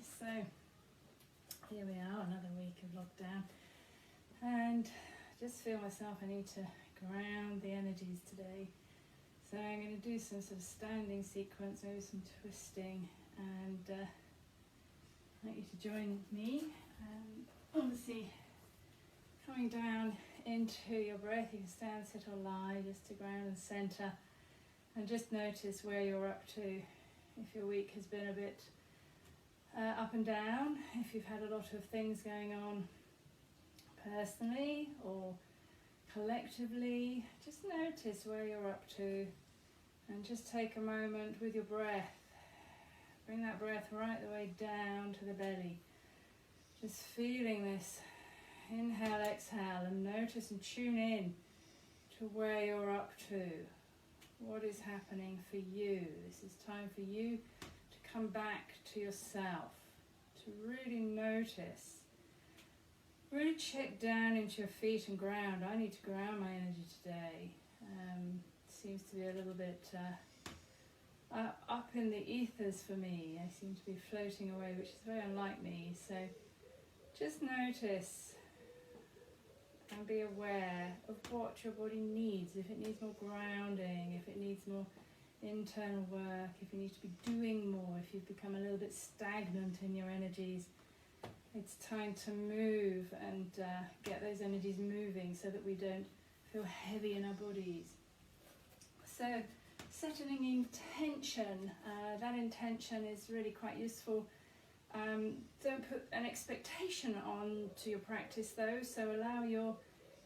So here we are, another week of lockdown, and just feel myself I need to ground the energies today. So I'm going to do some sort of standing sequence, maybe some twisting, and I'd like you to join me. Obviously coming down into your breath, you can stand, sit or lie, just to ground and center, and just notice where you're up to. If your week has been a bit up and down, if you've had a lot of things going on personally or collectively, just notice where you're up to and just take a moment with your breath. Bring that breath right the way down to the belly. Just feeling this inhale, exhale, and notice and tune in to where you're up to. What is happening for you? This is time for you to come back to yourself, to really notice. Really check down into your feet and ground. I need to ground my energy today. Seems to be a little bit up in the ethers for me. I seem to be floating away, which is very unlike me. So just notice and be aware of what your body needs. If it needs more grounding, if it needs more internal work, if you need to be doing more, if you've become a little bit stagnant in your energies, it's time to move and get those energies moving so that we don't feel heavy in our bodies. So setting intention, that intention is really quite useful. Don't put an expectation on to your practice though, so allow your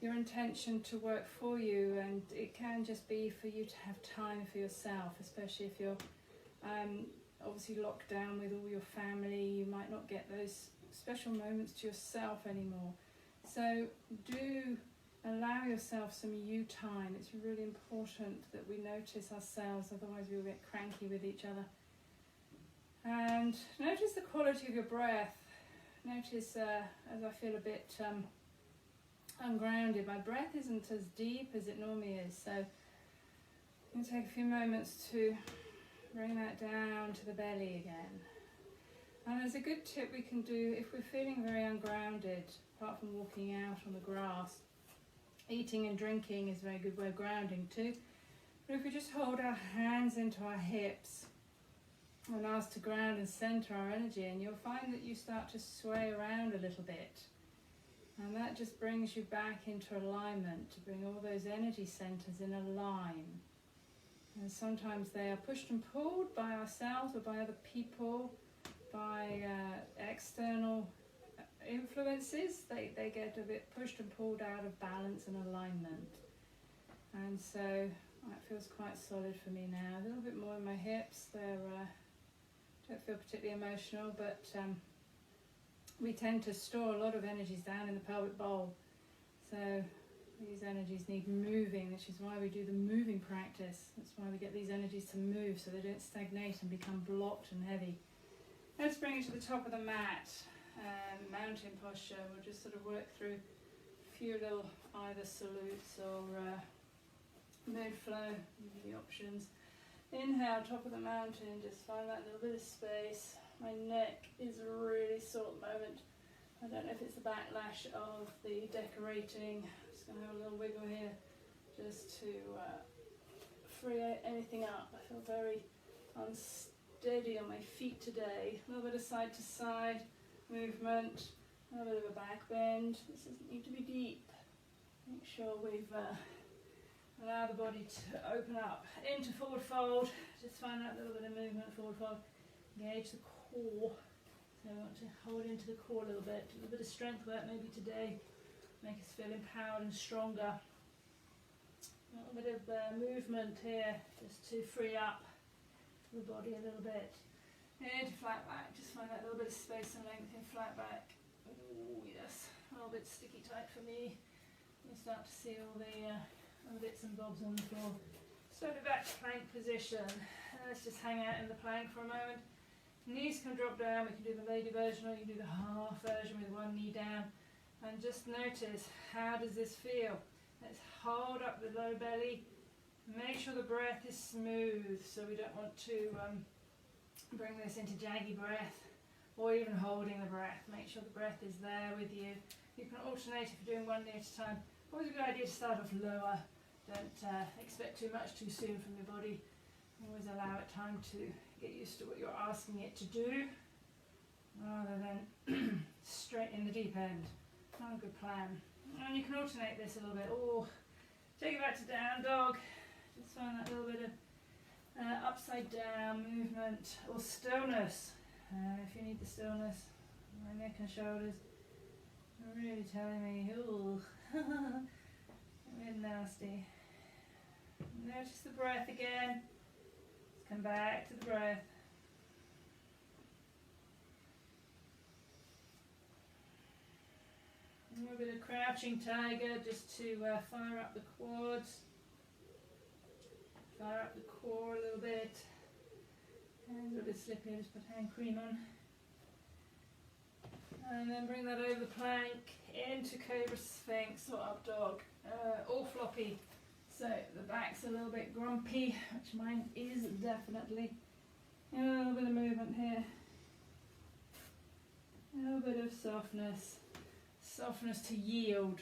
intention to work for you, and it can just be for you to have time for yourself, especially if you're obviously locked down with all your family. You might not get those special moments to yourself anymore. So do allow yourself some you time. It's really important that we notice ourselves, otherwise we'll get cranky with each other. And notice the quality of your breath. Notice as I feel a bit ungrounded, my breath isn't as deep as it normally is. So I'm going to take a few moments to bring that down to the belly again. And there's a good tip we can do if we're feeling very ungrounded, apart from walking out on the grass. Eating and drinking is a very good way of grounding too. But if we just hold our hands into our hips and ask to ground and center our energy, and you'll find that you start to sway around a little bit. And that just brings you back into alignment, to bring all those energy centers in a line. And sometimes they are pushed and pulled by ourselves or by other people, by external influences. They get a bit pushed and pulled out of balance and alignment. And so that feels quite solid for me now. A little bit more in my hips. Don't feel particularly emotional, but we tend to store a lot of energies down in the pelvic bowl. So these energies need moving, which is why we do the moving practice. That's why we get these energies to move, so they don't stagnate and become blocked and heavy. Let's bring it to the top of the mat. Mountain posture. We'll just sort of work through a few little either salutes or mid flow, the options. Inhale, top of the mountain, just find that little bit of space. My neck is really sore at the moment. I don't know if it's the backlash of the decorating. I'm just going to have a little wiggle here just to free anything up. I feel very unsteady on my feet today. A little bit of side to side movement, a little bit of a back bend. This doesn't need to be deep. Make sure we've allow the body to open up into forward fold. Just find that little bit of movement, forward fold. Engage the core. So I want to hold into the core a little bit of strength work maybe today. Make us feel empowered and stronger. A little bit of movement here, just to free up the body a little bit. Into flat back, just find that little bit of space and length in flat back. Ooh, yes, a little bit sticky tight for me. You start to see all the bits and bobs on the floor. Slowly back to plank position. Let's just hang out in the plank for a moment. Knees can drop down. We can do the lady version, or you can do the half version with one knee down. And just notice, how does this feel? Let's hold up the low belly. Make sure the breath is smooth, so we don't want to bring this into jaggy breath. or even holding the breath. Make sure the breath is there with you. You can alternate if you're doing one knee at a time. Always a good idea to start off lower. Don't expect too much too soon from your body. Always allow it time to get used to what you're asking it to do, rather than straight in the deep end. Not a good plan. And you can alternate this a little bit. Or take it back to down dog. Just find that little bit of upside down movement or stillness. If you need the stillness, my neck and shoulders are really telling me, ooh, a bit nasty. Notice the breath again. Let's come back to the breath. A little bit of crouching tiger just to fire up the quads. Fire up the core a little bit. Hands are a bit slippy, just put hand cream on. And then bring that over the plank into Cobra Sphinx or Up Dog. All floppy. So the back's a little bit grumpy, which mine is definitely. A little bit of movement here. A little bit of softness. Softness to yield.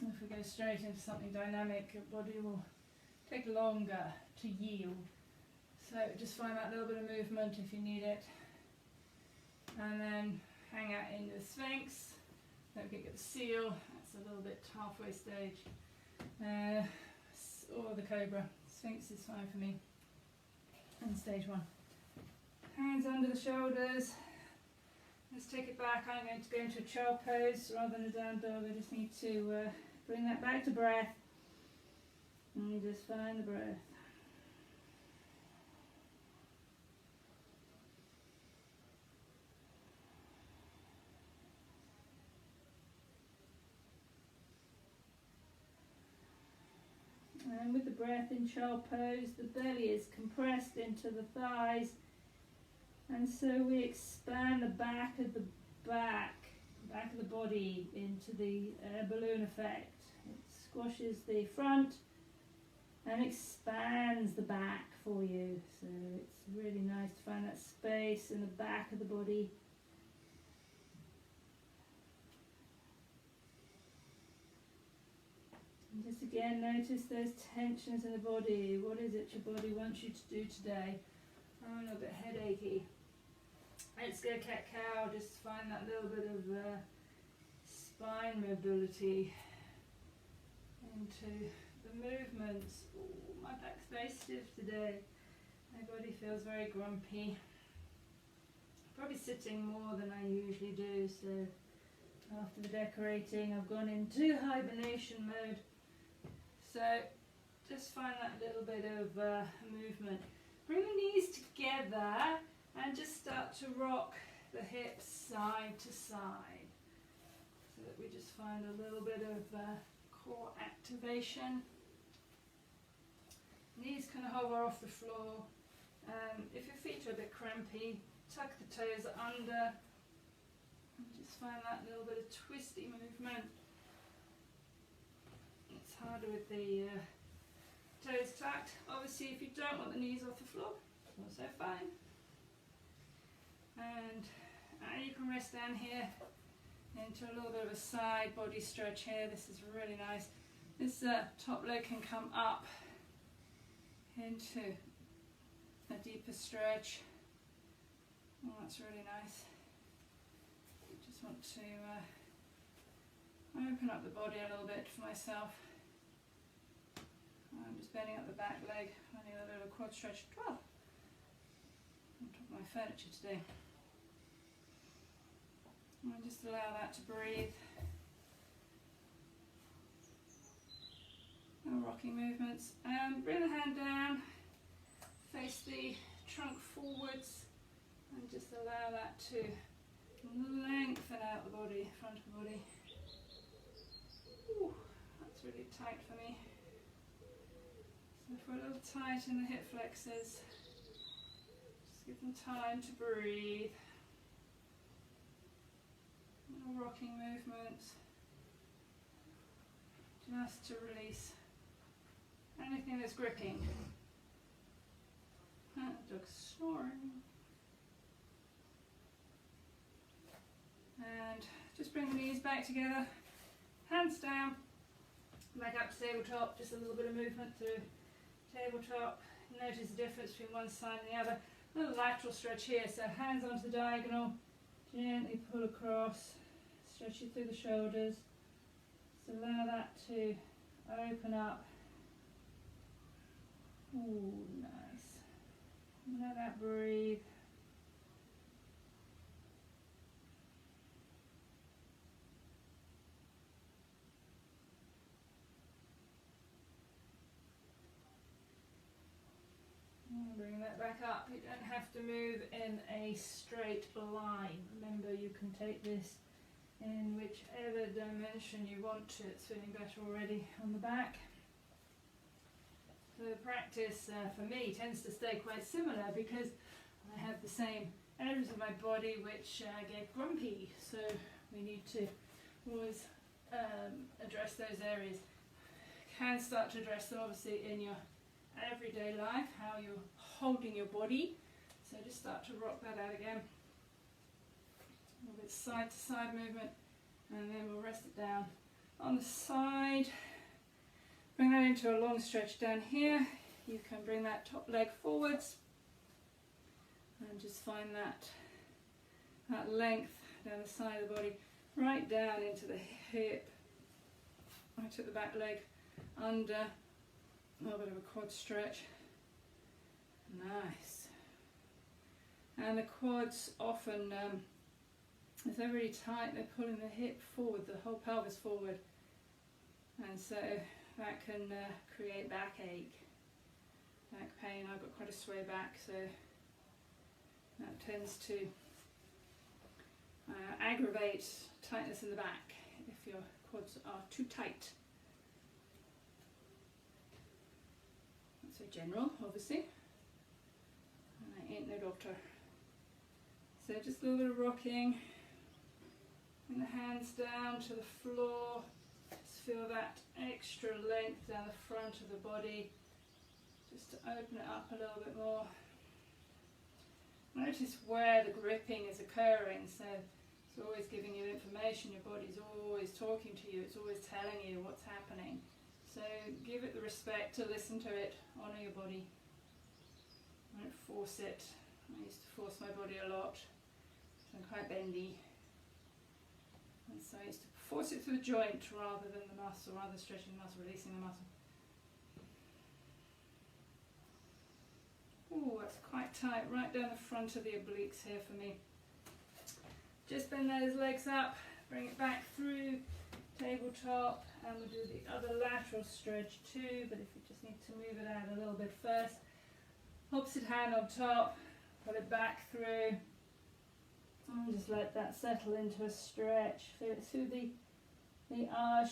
If we go straight into something dynamic, your body will take longer to yield. So just find that little bit of movement if you need it. And then hang out in the Sphinx. Don't get the seal, that's a little bit halfway stage. Or the Cobra. Sphinx is fine for me. And stage one. Hands under the shoulders. Let's take it back. I'm going to go into a child pose rather than a down dog. I just need to bring that back to breath. And just find the breath. And with the breath in child pose, the belly is compressed into the thighs. And so we expand the back of the body into the balloon effect. It squashes the front and expands the back for you. So it's really nice to find that space in the back of the body. And just again, notice those tensions in the body. What is it your body wants you to do today? I'm a little bit headachy. Let's go cat-cow, just find that little bit of spine mobility into the movements. Ooh, my back's very stiff today. My body feels very grumpy. Probably sitting more than I usually do, so after the decorating I've gone into hibernation mode. So just find that little bit of movement. Bring the knees together and just start to rock the hips side to side so that we just find a little bit of core activation. Knees can hover off the floor. If your feet are a bit crampy, tuck the toes under and just find that little bit of twisty movement. It's harder with the toes tucked. Obviously, if you don't want the knees off the floor, also fine. And you can rest down here into a little bit of a side body stretch here. This is really nice. This top leg can come up into a deeper stretch. Oh, that's really nice. I just want to open up the body a little bit for myself. I'm just bending up the back leg, finding a little bit of a quad stretch. Oh, on top of my furniture today. And just allow that to breathe. No rocking movemts. Bring the hand down, face the trunk forwards, and just allow that to lengthen out the body, front of the body. Ooh, that's really tight for me. So if we're a little tight in the hip flexors, just give them time to breathe. No rocking movements, just to release anything that's gripping. Dog's snoring. Just bring the knees back together, hands down, back up to tabletop, just a little bit of movement through tabletop. Notice the difference between one side and the other. A little lateral stretch here, so hands onto the diagonal, gently pull across, stretch it through the shoulders. So allow that to open up. Ooh, nice. Let that breathe. Bring that back up. You don't have to move in a straight line. Remember, you can take this in whichever dimension you want to. It's feeling better already on the back. The practice for me tends to stay quite similar because I have the same areas of my body which get grumpy. So we need to always address those areas. You can start to address them obviously in your everyday life, how you're holding your body. So just start to rock that out again. A little bit side to side movement, and then we'll rest it down on the side. Bring that into a long stretch down here. You can bring that top leg forwards and just find that length down the side of the body, right down into the hip. I took the back leg under. A little bit of a quad stretch. Nice. And the quads often, if they're really tight, they're pulling the hip forward, the whole pelvis forward. And so that can create backache, back pain. I've got quite a sway back, so that tends to aggravate tightness in the back if your quads are too tight. So general, obviously, and I ain't no doctor. So just a little bit of rocking, bring the hands down to the floor, just feel that extra length down the front of the body, just to open it up a little bit more. Notice where the gripping is occurring, so it's always giving you information, your body's always talking to you, it's always telling you what's happening. So give it the respect to listen to it, honour your body. Don't force it. I used to force my body a lot, so I'm quite bendy. And so I used to force it through the joint rather than the muscle, rather stretching the muscle, releasing the muscle. Ooh, that's quite tight, right down the front of the obliques here for me. Just bend those legs up, bring it back through tabletop, and we'll do the other lateral stretch too, but if you just need to move it out a little bit first. Opposite hand on top, pull it back through, and just let that settle into a stretch. Feel it through the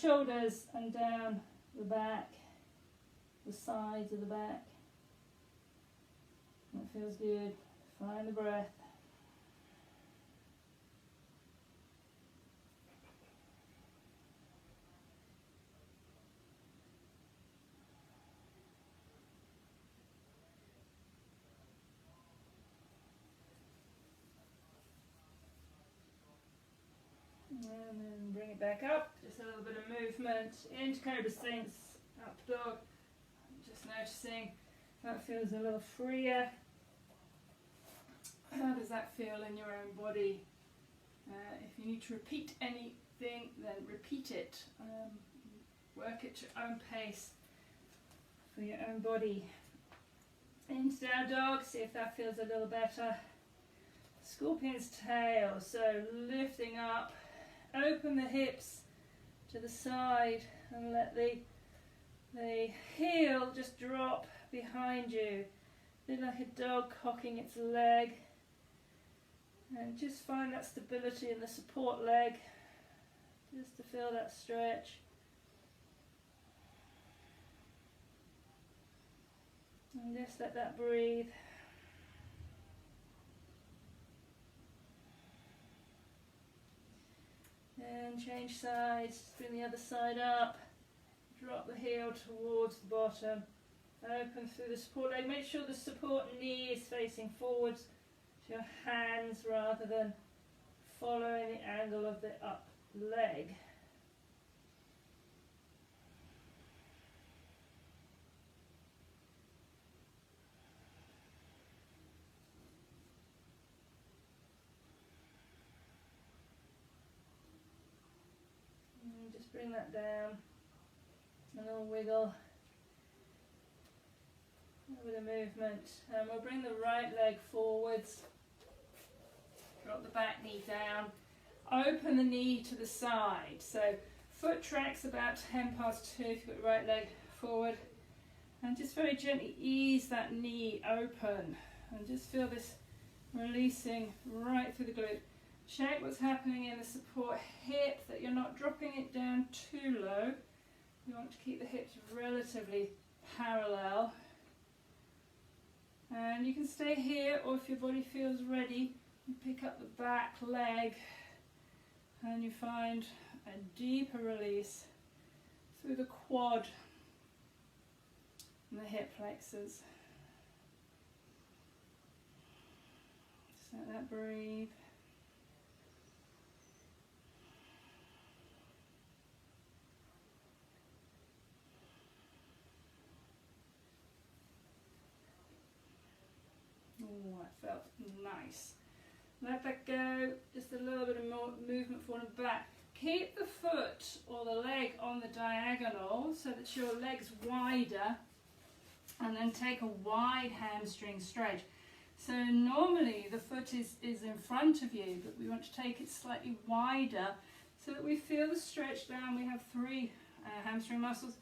shoulders and down the back, the sides of the back. That feels good. Find the breath. And then bring it back up, just a little bit of movement into Cobra Sphinx, up dog. Just noticing that feels a little freer. How does that feel in your own body? If you need to repeat anything, then repeat it. Work at your own pace for your own body. Into down dog, see if that feels a little better. Scorpion's tail, so lifting up. Open the hips to the side and let the heel just drop behind you. A bit like a dog cocking its leg. And just find that stability in the support leg, just to feel that stretch. And just let that breathe. And change sides, bring the other side up, drop the heel towards the bottom, open through the support leg, make sure the support knee is facing forwards to your hands rather than following the angle of the up leg. And just bring that down, a little wiggle, a little bit of movement, and we'll bring the right leg forwards, drop the back knee down, open the knee to the side, so foot tracks about 10 past 2 if you've got the right leg forward, and just very gently ease that knee open and just feel this releasing right through the glute. Check what's happening in the support hip, that you're not dropping it down too low. You want to keep the hips relatively parallel. And you can stay here, or if your body feels ready, you pick up the back leg and you find a deeper release through the quad and the hip flexors. Just let that breathe. Oh, that felt nice. Let that go, just a little bit of more movement forward and back. Keep the foot or the leg on the diagonal so that your leg's wider, and then take a wide hamstring stretch. So normally the foot is in front of you, but we want to take it slightly wider so that we feel the stretch down. We have 3 hamstring muscles,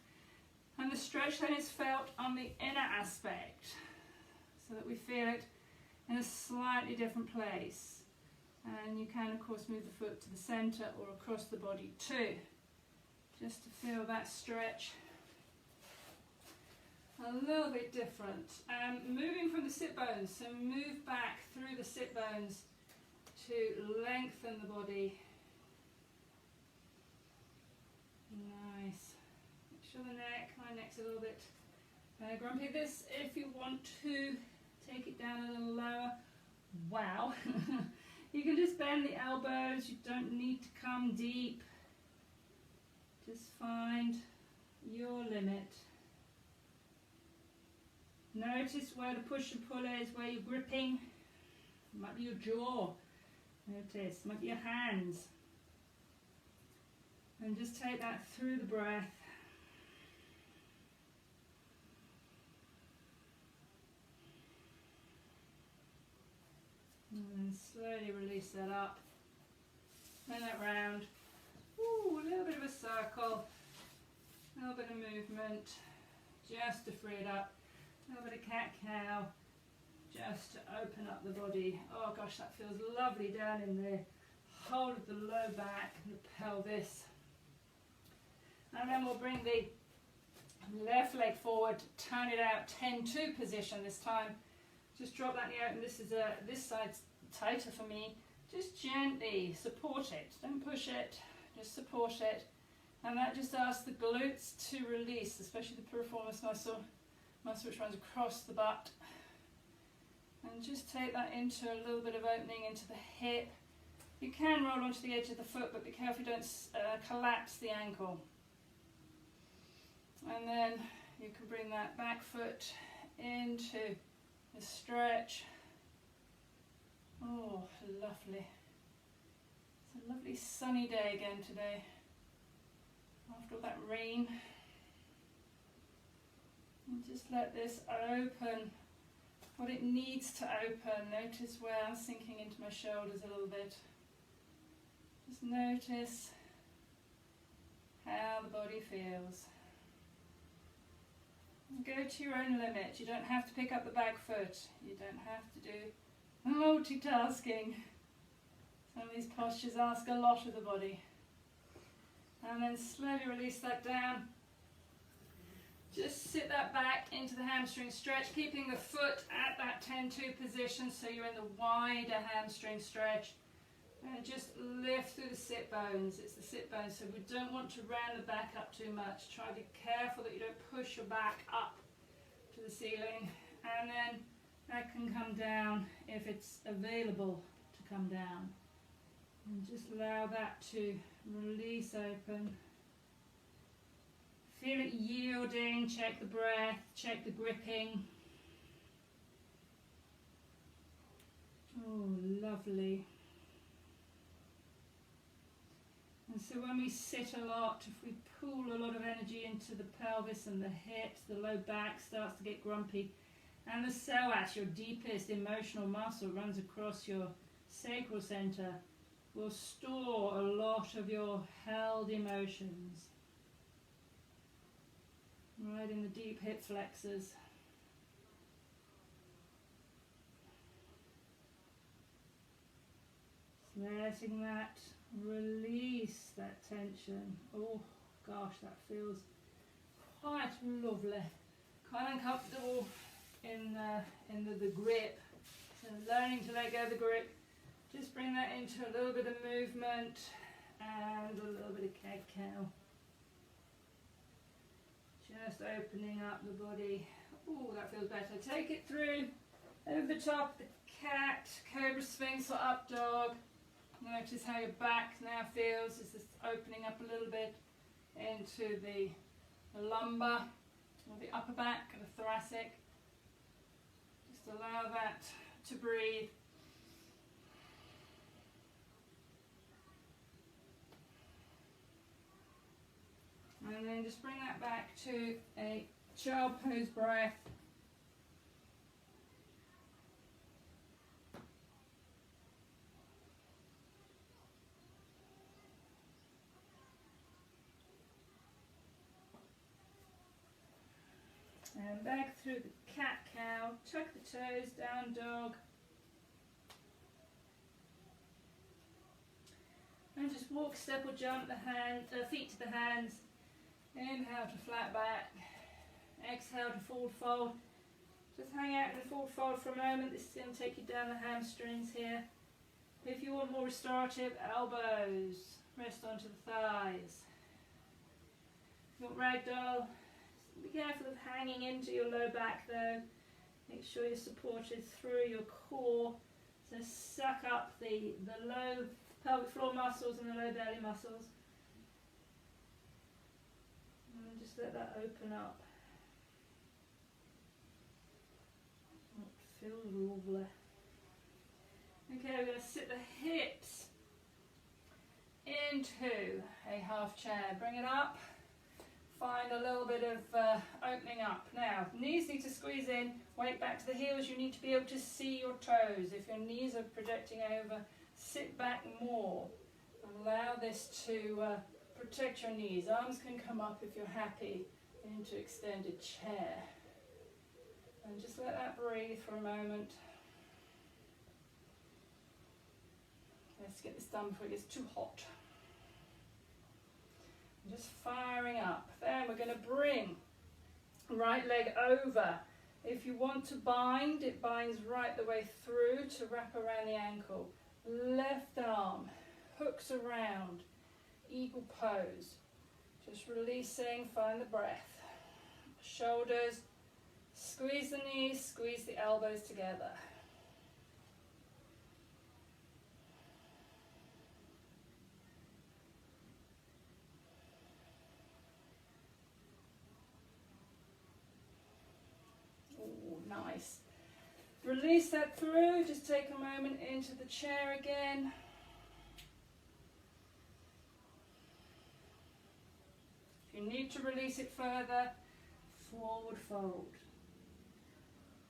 and the stretch then is felt on the inner aspect so that we feel it in a slightly different place. And you can of course move the foot to the center or across the body too, just to feel that stretch a little bit different. Moving from the sit bones, so move back through the sit bones to lengthen the body. Nice. Make sure my neck's a little bit grumpy. This, if you want to take it down a little lower, wow. You can just bend the elbows, you don't need to come deep. Just find your limit. Notice where the push and pull is, where you're gripping. It might be your jaw. Notice, it might be your hands. And just take that through the breath. And then slowly release that up. Turn that round. Ooh, a little bit of a circle. A little bit of movement. Just to free it up. A little bit of cat-cow. Just to open up the body. Oh gosh, that feels lovely down in the whole of the low back and the pelvis. And then we'll bring the left leg forward, turn it out, 10-2 position this time. Just drop that knee out, and this side's tighter for me. Just gently support it. Don't push it, just support it. And that just asks the glutes to release, especially the piriformis muscle which runs across the butt. And just take that into a little bit of opening into the hip. You can roll onto the edge of the foot, but be careful you don't collapse the ankle. And then you can bring that back foot into the stretch. Oh, lovely. It's a lovely sunny day again today, after all that rain. And just let this open what it needs to open. Notice where I'm sinking into my shoulders a little bit. Just notice how the body feels. Go to your own limit. You don't have to pick up the back foot. You don't have to do multitasking. Some of these postures ask a lot of the body. And then slowly release that down. Just sit that back into the hamstring stretch, keeping the foot at that 10-2 position so you're in the wider hamstring stretch. And just lift through the sit bones. It's the sit bones, so we don't want to round the back up too much. Try to be careful that you don't push your back up to the ceiling. And then that can come down if it's available to come down. And just allow that to release open. Feel it yielding, check the breath, check the gripping. Oh, lovely. And so when we sit a lot, if we pull a lot of energy into the pelvis and the hips, the low back starts to get grumpy. And the psoas, your deepest emotional muscle, runs across your sacral center, will store a lot of your held emotions. Right in the deep hip flexors. Letting that release that tension. Oh gosh, that feels quite lovely. Quite uncomfortable in the grip. So learning to let go of the grip. Just bring that into a little bit of movement and a little bit of cat-cow. Just opening up the body. Oh, that feels better. Take it through over the top, the cat, cobra, sphinx or up dog. Notice how your back now feels. Is this opening up a little bit into the lumbar or the upper back and the thoracic. Just allow that to breathe. And then just bring that back to a child pose breath. And back through the cat-cow, tuck the toes, down dog. And just walk, step or jump the feet to the hands. Inhale to flat back. Exhale to forward fold. Just hang out in the forward fold for a moment. This is going to take you down the hamstrings here. If you want more restorative, elbows. Rest onto the thighs. If you want ragdoll, be careful of hanging into your low back though. Make sure you're supported through your core. So suck up the low pelvic floor muscles and the low belly muscles. And just let that open up. It feels lovely. Okay, we're going to sit the hips into a half chair. Bring it up. Find a little bit of opening up. Now, knees need to squeeze in, weight back to the heels. You need to be able to see your toes. If your knees are projecting over, sit back more. Allow this to protect your knees. Arms can come up if you're happy into extended chair. And just let that breathe for a moment. Let's get this done before it gets too hot. Just firing up. Then we're going to bring right leg over. If you want to bind, it binds right the way through to wrap around the ankle. Left arm hooks around, eagle pose. Just releasing, find the breath. Shoulders, squeeze the knees, squeeze the elbows together. Nice. Release that through. Just take a moment into the chair again. If you need to release it further, forward fold.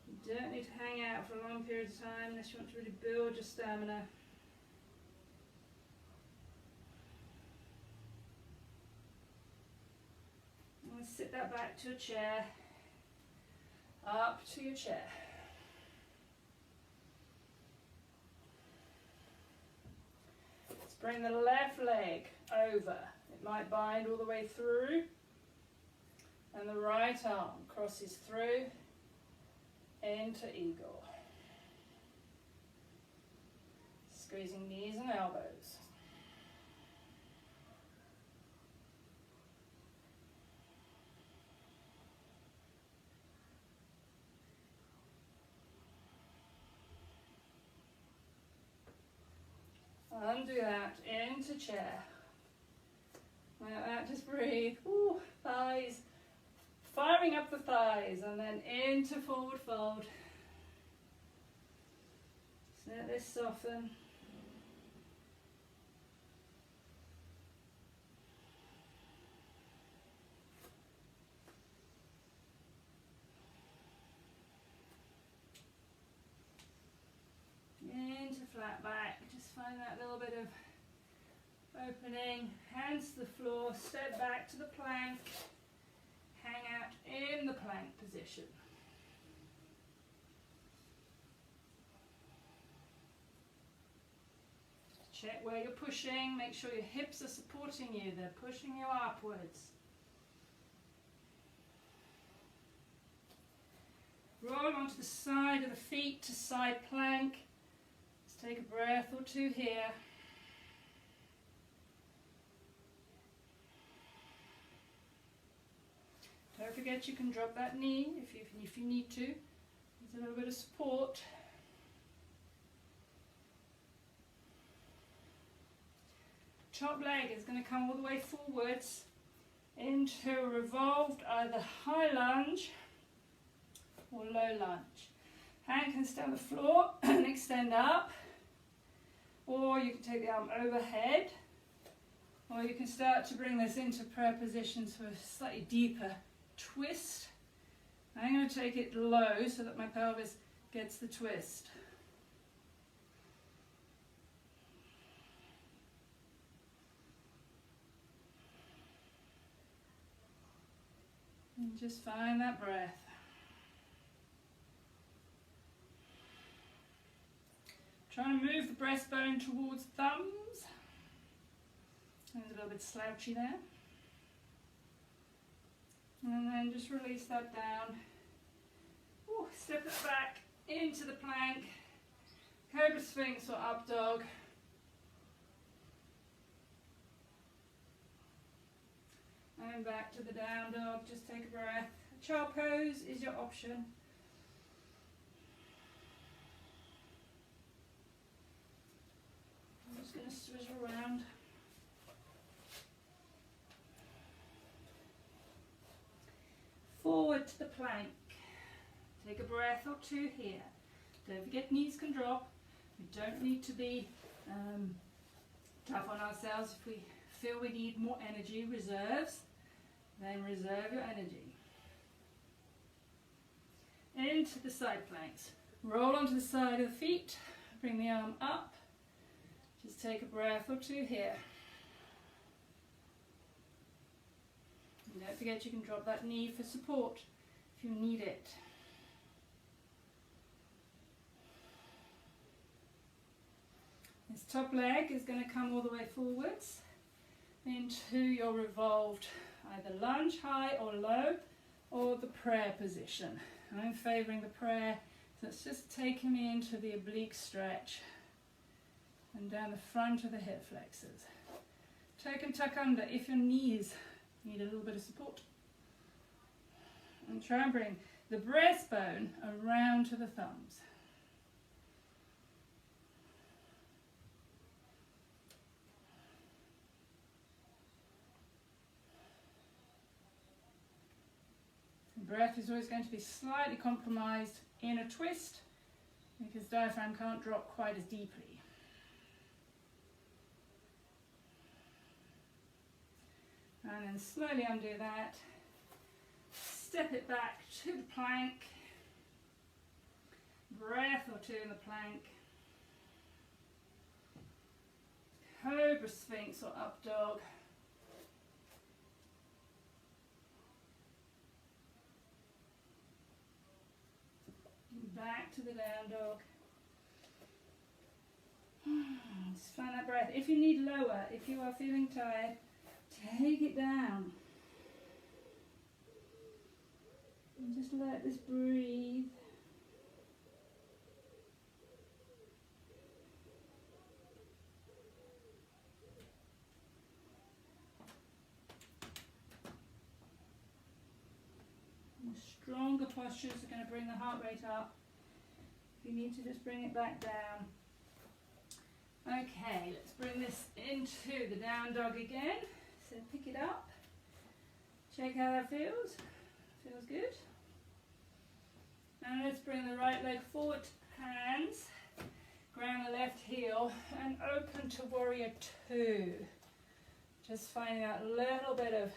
You don't need to hang out for a long period of time unless you want to really build your stamina. And sit that back to a chair. Up to your chair. Let's bring the left leg over. It might bind all the way through. And the right arm crosses through into eagle. Squeezing knees and elbows. Undo that, into chair. Like that, just breathe. Ooh, thighs. Firing up the thighs, and then into forward fold. So let this soften. Into flat back. Just find that little bit of opening. Hands to the floor. Step back to the plank. Hang out in the plank position. Check where you're pushing. Make sure your hips are supporting you. They're pushing you upwards. Roll onto the side of the feet to side plank. Let's take a breath or two here. Don't forget you can drop that knee if you need to. There's a little bit of support. Top leg is going to come all the way forwards into a revolved either high lunge or low lunge. Hand can stay on the floor and extend up, or you can take the arm overhead, or you can start to bring this into prayer position, so a slightly deeper twist. I'm going to take it low so that my pelvis gets the twist. And just find that breath. Try to move the breastbone towards thumbs. And a little bit slouchy there. And then just release that down. Ooh, step it back into the plank. Cobra Sphinx or up dog. And back to the down dog. Just take a breath. Child pose is your option. I'm just going to switch around. Forward to the plank. Take a breath or two here. Don't forget knees can drop. We don't need to be tough on ourselves. If we feel we need more energy, reserves, then reserve your energy. Into the side planks. Roll onto the side of the feet. Bring the arm up. Just take a breath or two here. And don't forget you can drop that knee for support if you need it. This top leg is going to come all the way forwards into your revolved either lunge high or low, or the prayer position. I'm favouring the prayer, so it's just taking me into the oblique stretch and down the front of the hip flexors. Take and tuck under if your knees need a little bit of support. And try and bring the breastbone around to the thumbs. Breath is always going to be slightly compromised in a twist because diaphragm can't drop quite as deeply. And then slowly undo that. Step it back to the plank. Breath or two in the plank. Cobra Sphinx or up dog. Back to the down dog. Just find that breath. If you need lower, if you are feeling tired, take it down. And just let this breathe. And stronger postures are going to bring the heart rate up. You need to just bring it back down. Okay, Okay, let's bring this into the down dog again. So pick it up. Check how that feels. Feels good. And let's bring the right leg forward, hands, ground the left heel, and open to warrior two. Just finding that little bit of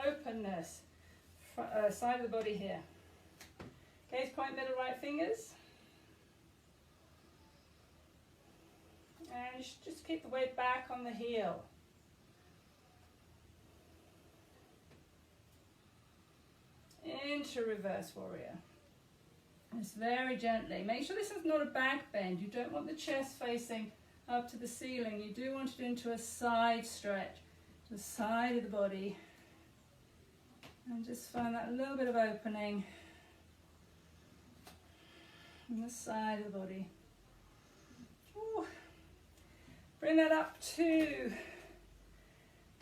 openness, side of the body here. Gaze point, middle right fingers. And just keep the weight back on the heel. Into reverse warrior. Just very gently. Make sure this is not a back bend. You don't want the chest facing up to the ceiling. You do want it into a side stretch, to the side of the body. And just find that little bit of opening on the side of the body. Ooh. Bring that up to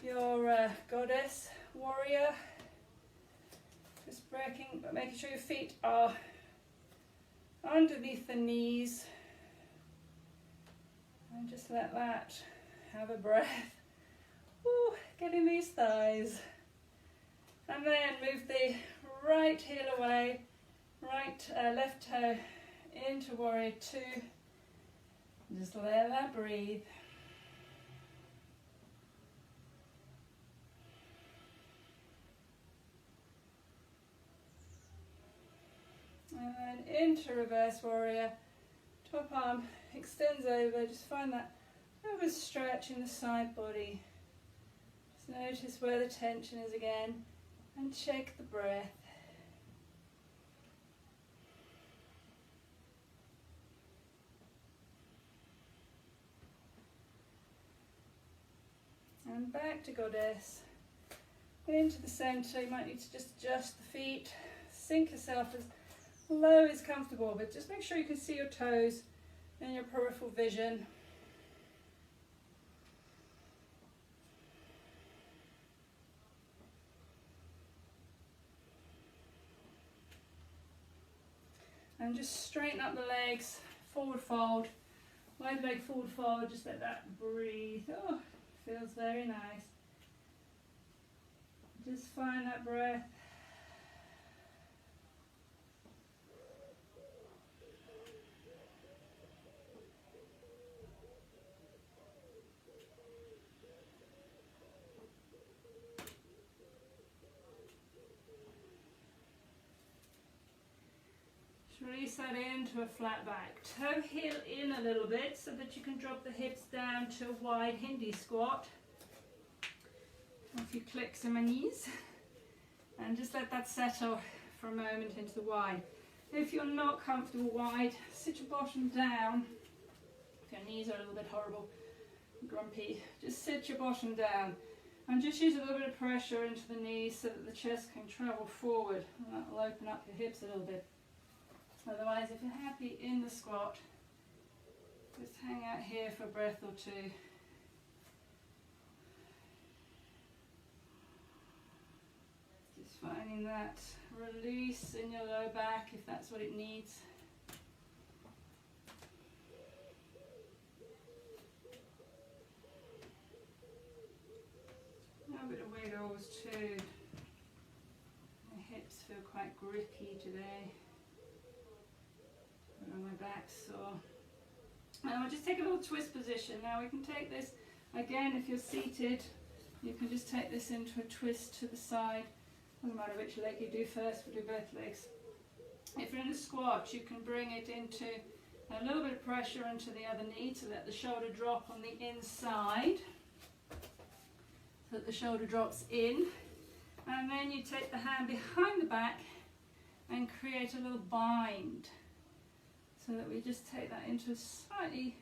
your goddess warrior. Just making sure your feet are underneath the knees. And just let that have a breath. Ooh, getting these thighs. And then move the right heel away, left toe into warrior two. Just let that breathe. And then into reverse warrior. Top arm extends over. Just find that over stretch in the side body. Just notice where the tension is again. And check the breath. And back to goddess. Into the center. You might need to just adjust the feet. Sink yourself as low as comfortable, but just make sure you can see your toes in your peripheral vision. And just straighten up the legs, forward fold, wide leg forward fold, just let that breathe. Oh, feels very nice. Just find that breath. Release that into a flat back. Toe heel in a little bit so that you can drop the hips down to a wide Hindi squat. A few clicks in my knees. And just let that settle for a moment into the wide. If you're not comfortable wide, sit your bottom down. If your knees are a little bit horrible, grumpy, just sit your bottom down. And just use a little bit of pressure into the knees so that the chest can travel forward. And that will open up your hips a little bit. Otherwise, if you're happy in the squat, just hang out here for a breath or two. Just finding that release in your low back if that's what it needs. A bit of wiggles too. My hips feel quite grippy today. My back sore. And we'll just take a little twist position. Now we can take this again. If you're seated, you can just take this into a twist to the side. Doesn't matter which leg you do first. We'll do both legs. If you're in a squat, you can bring it into a little bit of pressure into the other knee to let the shoulder drop on the inside, so that the shoulder drops in. And then you take the hand behind the back and create a little bind. So that we just take that into a slightly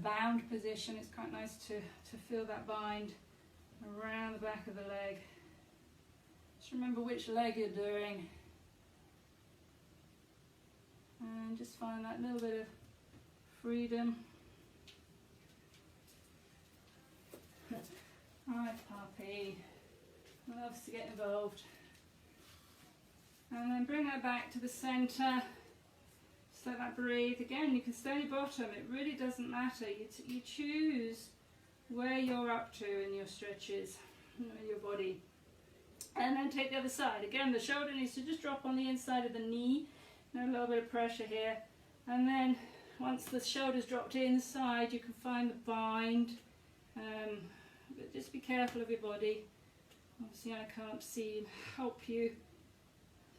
bound position. It's quite nice to feel that bind around the back of the leg. Just remember which leg you're doing. And just find that little bit of freedom. Hi puppy, loves to get involved. And then bring that back to the center. Just let that breathe. Again, you can stay on your bottom. It really doesn't matter. You choose where you're up to in your stretches, in your body. And then take the other side. Again, the shoulder needs to just drop on the inside of the knee. A little bit of pressure here. And then once the shoulder's dropped inside, you can find the bind. But just be careful of your body. Obviously I can't see and help you.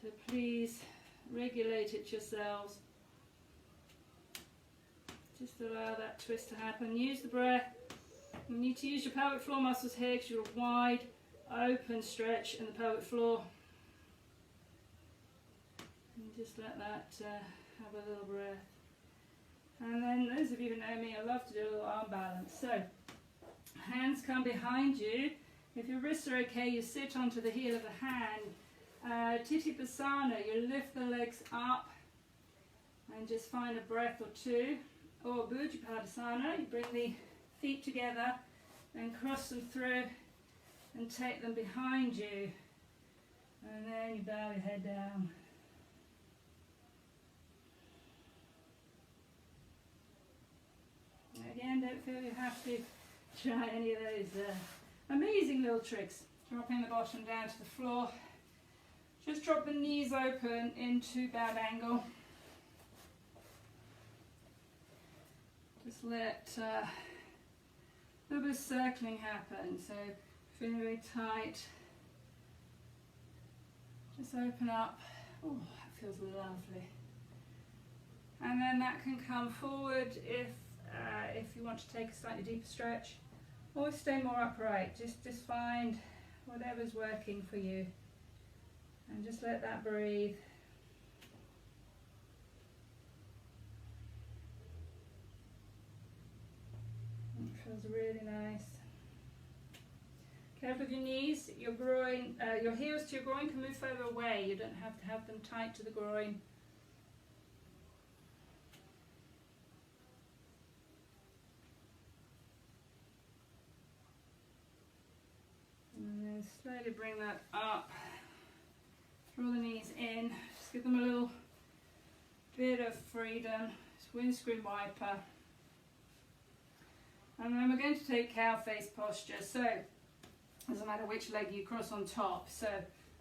So please regulate it yourselves. Just allow that twist to happen. Use the breath. You need to use your pelvic floor muscles here because you're wide open stretch in the pelvic floor. And just let that have a little breath. And then those of you who know me, I love to do a little arm balance. So hands come behind you. If your wrists are okay, you sit onto the heel of the hand. Titipasana, you lift the legs up and just find a breath or two. Or Bhujapadasana, you bring the feet together and cross them through and take them behind you. And then you bow your head down. Again, don't feel you have to try any of those amazing little tricks. Dropping the bottom down to the floor. Just drop the knees open into bad angle. Just let a little bit of circling happen. So feeling very tight. Just open up. Oh, that feels lovely. And then that can come forward if you want to take a slightly deeper stretch, or stay more upright. Just find whatever's working for you, and just let that breathe. It feels really nice. Careful with your knees. Your groin, your heels to your groin can move further away. You don't have to have them tight to the groin. And then slowly bring that up. Draw the knees in. Just give them a little bit of freedom. Just windscreen wiper. And then we're going to take cow face posture. So, doesn't matter which leg you cross on top. So,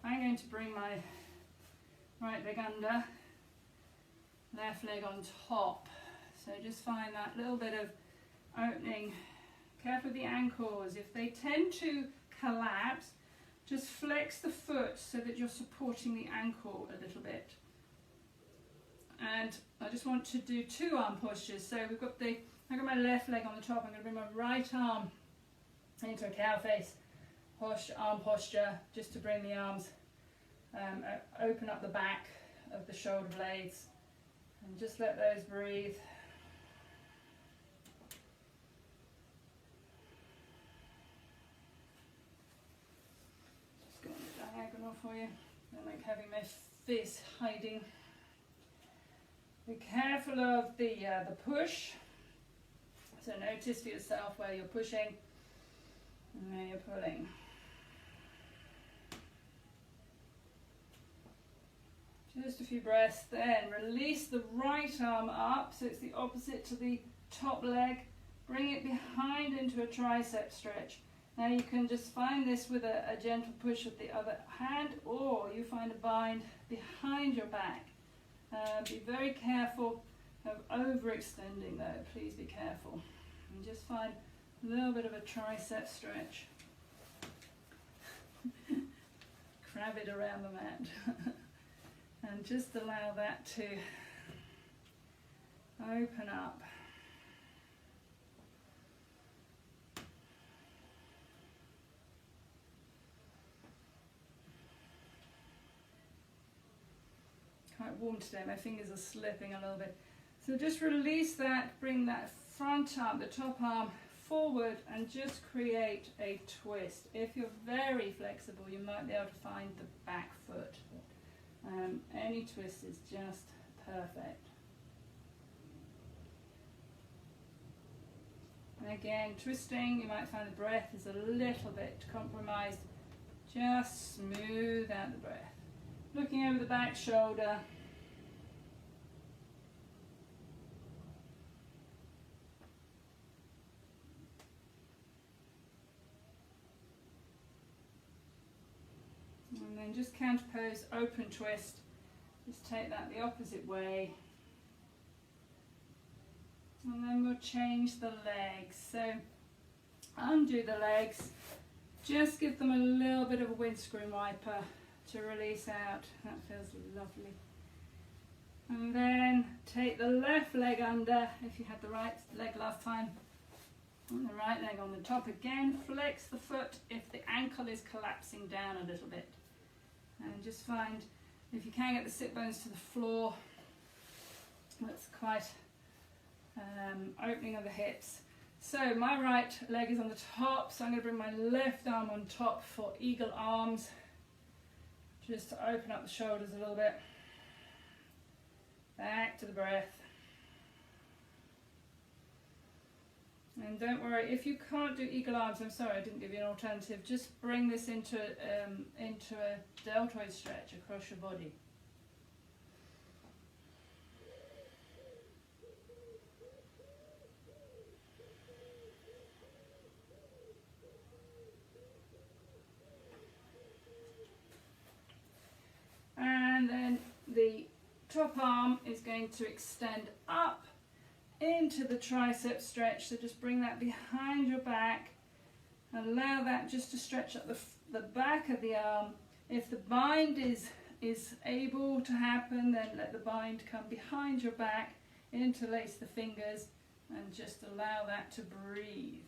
I'm going to bring my right leg under, left leg on top. So just find that little bit of opening. Careful with the ankles. If they tend to collapse, just flex the foot so that you're supporting the ankle a little bit. And I just want to do two arm postures. So I've got my left leg on the top. I'm going to bring my right arm into a cow face arm posture, just to bring the arms, open up the back of the shoulder blades, and just let those breathe. Just go on the diagonal for you. Don't like having my face hiding. Be careful of the push. So notice for yourself where you're pushing and where you're pulling. Just a few breaths, then release the right arm up so it's the opposite to the top leg. Bring it behind into a tricep stretch. Now you can just find this with a gentle push of the other hand, or you find a bind behind your back. Be very careful of overextending though, please be careful. And just find a little bit of a tricep stretch. Crab it around the mat. And just allow that to open up. Quite warm today, my fingers are slipping a little bit. So just release that, bring that front arm, the top arm forward, and just create a twist. If you're very flexible, you might be able to find the back foot. Any twist is just perfect. And again, twisting, you might find the breath is a little bit compromised. Just smooth out the breath. Looking over the back shoulder. then just counter pose, open twist. Just take that the opposite way. And then we'll change the legs. So undo the legs, just give them a little bit of a windscreen wiper to release out. That feels lovely. And then take the left leg under, if you had the right leg last time, and the right leg on the top again. Flex the foot if the ankle is collapsing down a little bit. And just find, if you can get the sit bones to the floor, that's quite opening of the hips. So my right leg is on the top, so I'm going to bring my left arm on top for eagle arms, just to open up the shoulders a little bit. Back to the breath. And don't worry, if you can't do eagle arms, I'm sorry I didn't give you an alternative, just bring this into a deltoid stretch across your body. And then the top arm is going to extend up into the tricep stretch, so just bring that behind your back and allow that just to stretch up the back of the arm. If the bind is able to happen, then let the bind come behind your back, interlace the fingers and just allow that to breathe.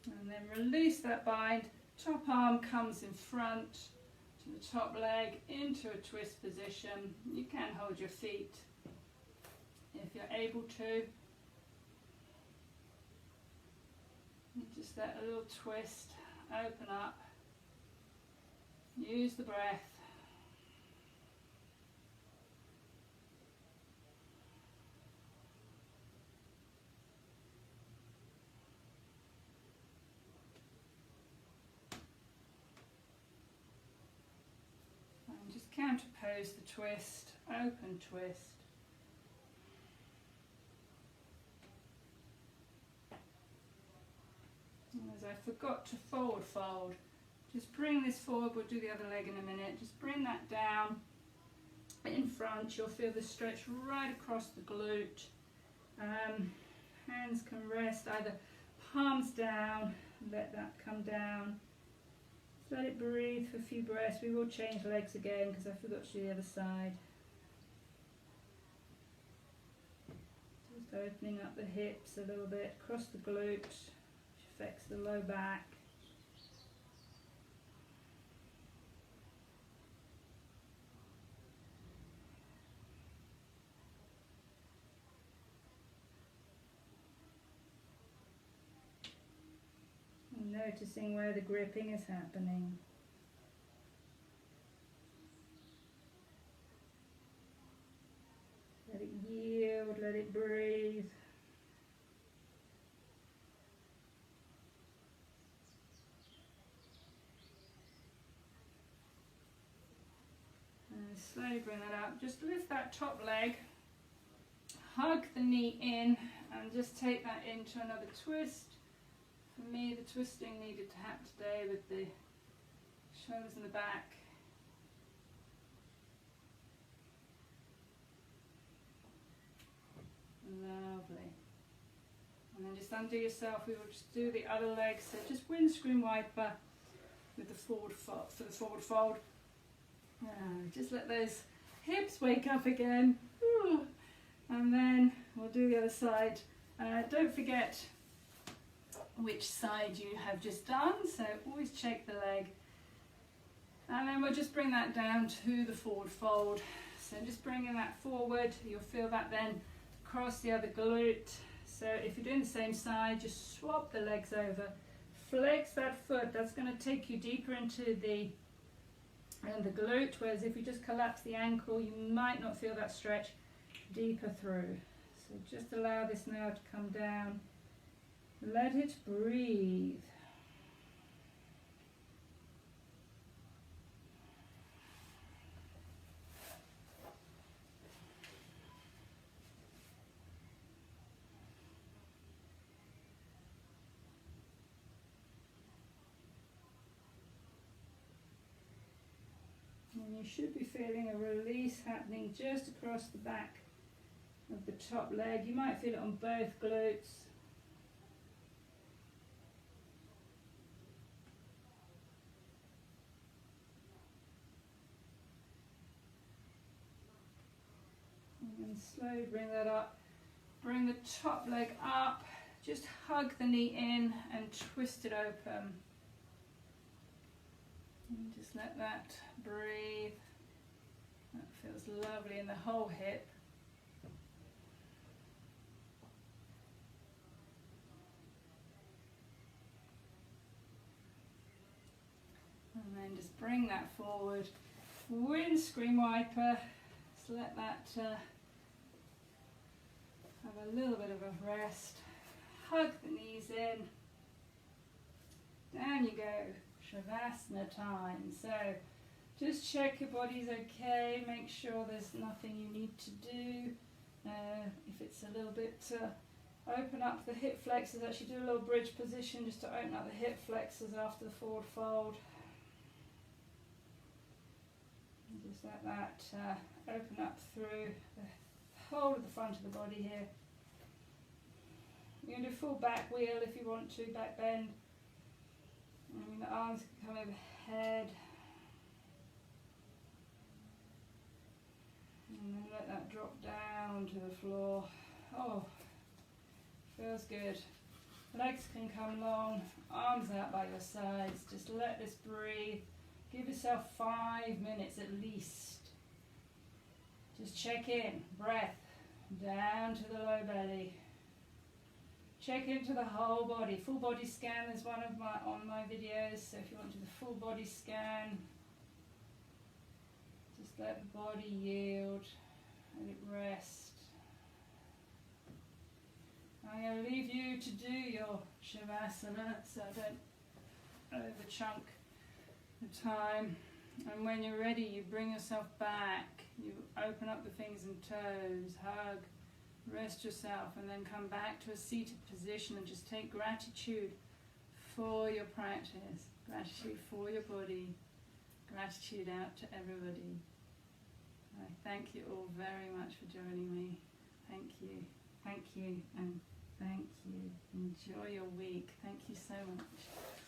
And then release that bind, top arm comes in front to the top leg into a twist position. You can hold your feet if you're able to. And just let a little twist, open up, use the breath. Counter pose the twist, open twist. And as I forgot to forward fold, just bring this forward, we'll do the other leg in a minute, just bring that down in front. You'll feel the stretch right across the glute. Hands can rest either palms down, let that come down. Let it breathe for a few breaths. We will change legs again because I forgot to do the other side. Just opening up the hips a little bit, across the glute, which affects the low back. Noticing where the gripping is happening. Let it yield, let it breathe. And slowly bring that up. Just lift that top leg, hug the knee in, and just take that into another twist. For me, the twisting needed to happen today with the shoulders in the back. Lovely. And then just undo yourself. We will just do the other leg. So just windscreen wiper with the forward fold, for the forward fold. Just let those hips wake up again. And then we'll do the other side. Don't forget which side you have just done, so always check the leg. And then we'll just bring that down to the forward fold. So just bringing that forward, you'll feel that then across the other glute. So if you're doing the same side, just swap the legs over, flex that foot. That's going to take you deeper into the glute, whereas if you just collapse the ankle, you might not feel that stretch deeper through. So just allow this now to come down Let it breathe. And you should be feeling a release happening just across the back of the top leg. You might feel it on both glutes. And slowly bring that up. Bring the top leg up. Just hug the knee in and twist it open. And just let that breathe. That feels lovely in the whole hip. And then just bring that forward. Windscreen wiper. Just let that have a little bit of a rest. Hug the knees in. Down you go. Shavasana time. So just check your body's okay. Make sure there's nothing you need to do. If it's a little bit, open up the hip flexors. Actually do a little bridge position just to open up the hip flexors after the forward fold. And just let that open up through the whole of the front of the body here. You're going to do full back wheel if you want to, back bend. And the arms can come overhead. And then let that drop down to the floor. Oh, feels good. Legs can come long, arms out by your sides. Just let this breathe. Give yourself 5 minutes at least. Just check in, breath, down to the low belly. Check into the whole body. Full body scan is one of on my videos, so if you want to do the full body scan, just let the body yield, let it rest. I'm going to leave you to do your Shavasana, so I don't over chunk the time. And when you're ready, you bring yourself back, you open up the fingers and toes, hug, rest yourself, and then come back to a seated position and just take gratitude for your practice, gratitude for your body, gratitude out to everybody. I thank you all very much for joining me. Thank you, and thank you. Enjoy your week. Thank you so much.